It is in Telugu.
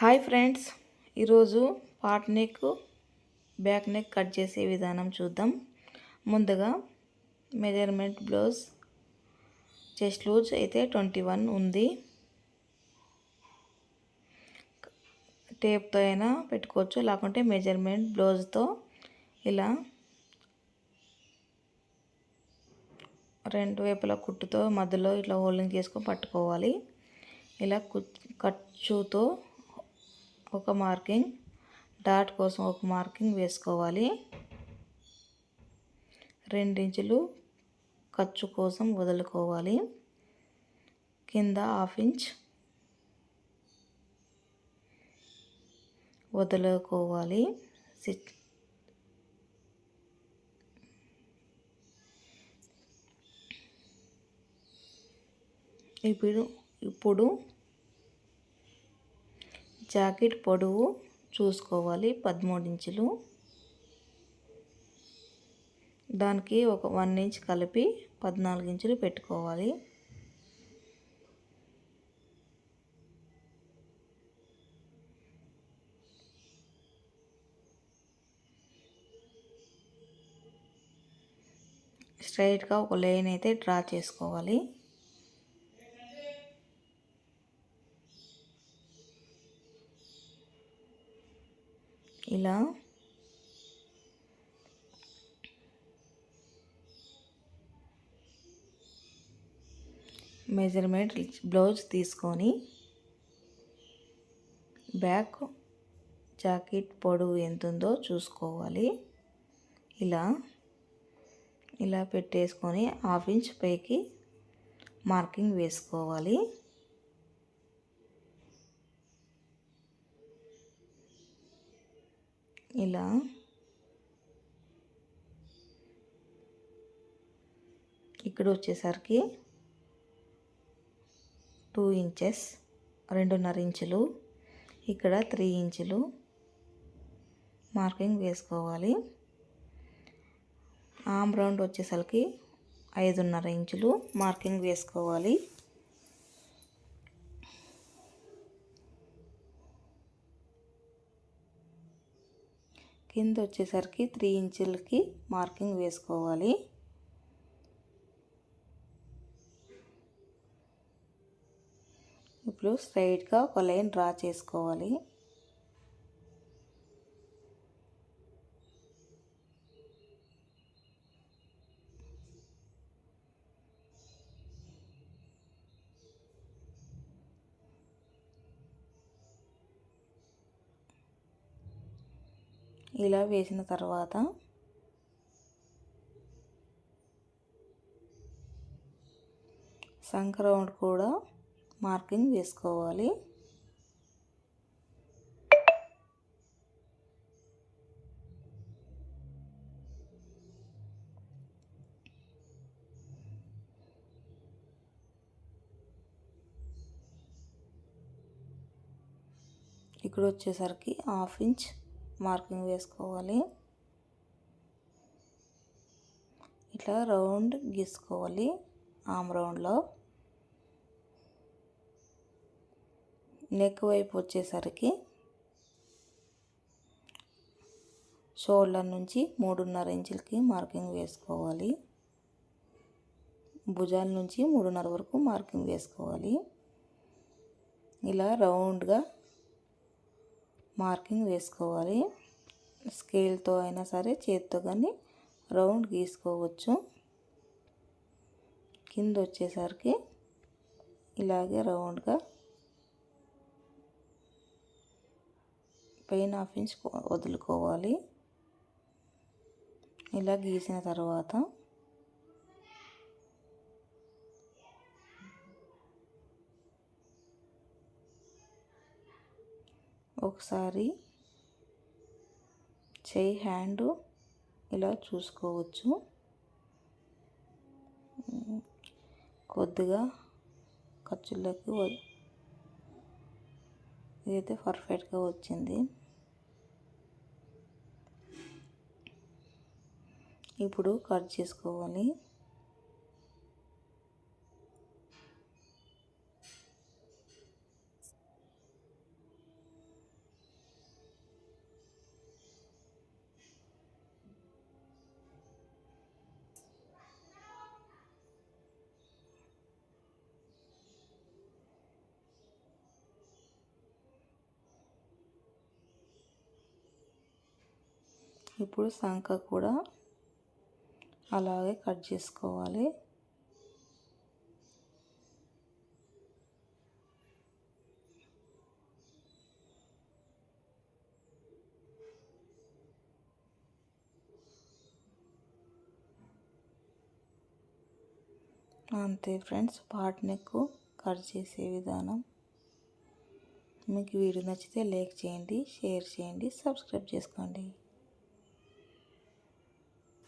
హాయ్ ఫ్రెండ్స్, ఈరోజు part neck back neck cut చేసే విధానం చూద్దాం. ముందుగా మెజర్మెంట్ బ్లౌజ్ చెస్ట్ లూజ్ అయితే 21 ఉంది. టేప్తో అయినా పెట్టుకోవచ్చు, లేకుంటే మెజర్మెంట్ బ్లౌజ్తో ఇలా రెండు వైపుల కుట్టుతో మధ్యలో ఇట్లా హోల్డింగ్ చేసుకొని పట్టుకోవాలి. ఇలా ఖర్చుతో ఒక మార్కింగ్, డాట్ కోసం ఒక మార్కింగ్ వేసుకోవాలి. 2 ఇంచులు ఖర్చు కోసం వదులుకోవాలి. కింద 1/2 ఇంచ్ వదులుకోవాలి. ఇప్పుడు జాకెట్ పొడవు చూసుకోవాలి 13 ఇంచులు. దానికి ఒక 1 ఇంచ్ కలిపి 14 ఇంచులు పెట్టుకోవాలి. స్ట్రైట్గా ఒక లైన్ అయితే డ్రా చేసుకోవాలి. ఇలా మెజర్మెంట్ బ్లౌజ్ తీసుకొని బ్యాక్ జాకెట్ పొడవు ఎంత ఉందో చూసుకోవాలి. ఇలా పెట్టేసుకొని 1/2 ఇంచ్ పైకి మార్కింగ్ వేసుకోవాలి. ఇలా ఇక్కడ వచ్చేసరికి 2 ఇంచెస్ 2.5 ఇంచులు, ఇక్కడ 3 ఇంచులు మార్కింగ్ వేసుకోవాలి. ఆమ్ రౌండ్ వచ్చేసరికి 5.5 ఇంచులు మార్కింగ్ వేసుకోవాలి. కింద వచ్చేసరికి 3 ఇంచులకి మార్కింగ్ వేసుకోవాలి. ఇప్పుడు స్ట్రైట్గా ఒక లైన్ డ్రా చేసుకోవాలి. ఇలా వేసిన తర్వాత సంక రౌండ్ కూడా మార్కింగ్ వేసుకోవాలి. ఇక్కడ వచ్చేసరికి 1/2 ఇంచ్ మార్కింగ్ వేసుకోవాలి. ఇట్లా రౌండ్ గీసుకోవాలి. ఆమ్ రౌండ్లో నెక్ వైపు వచ్చేసరికి షోల్డర్ నుంచి 3.5 ఇంచులకి మార్కింగ్ వేసుకోవాలి. భుజాల నుంచి 3.5 వరకు మార్కింగ్ వేసుకోవాలి. ఇలా రౌండ్గా మార్కింగ్ వేసుకోవాలి. స్కేల్తో అయినా సరే చేతితో కానీ రౌండ్ గీసుకోవచ్చు. కింద వచ్చేసరికి ఇలాగే రౌండ్గా పైన 1/2 ఇంచ్ వదులుకోవాలి. ఇలా గీసిన తర్వాత ఒకసారి చేయి హ్యాండ్ ఇలా చూసుకోవచ్చు. కొద్దిగా ఖర్చులకి ఇదైతే పర్ఫెక్ట్గా వచ్చింది. ఇప్పుడు కట్ చేసుకోవాలి. ఇప్పుడు సంక కూడా అలాగే కట్ చేసుకోవాలి. అంతే ఫ్రెండ్స్, పార్ట్ నెక్ కట్ చేసే విధానం. మీకు వీడియో నచ్చితే లైక్ చేయండి, షేర్ చేయండి, సబ్స్క్రైబ్ చేసుకోండి.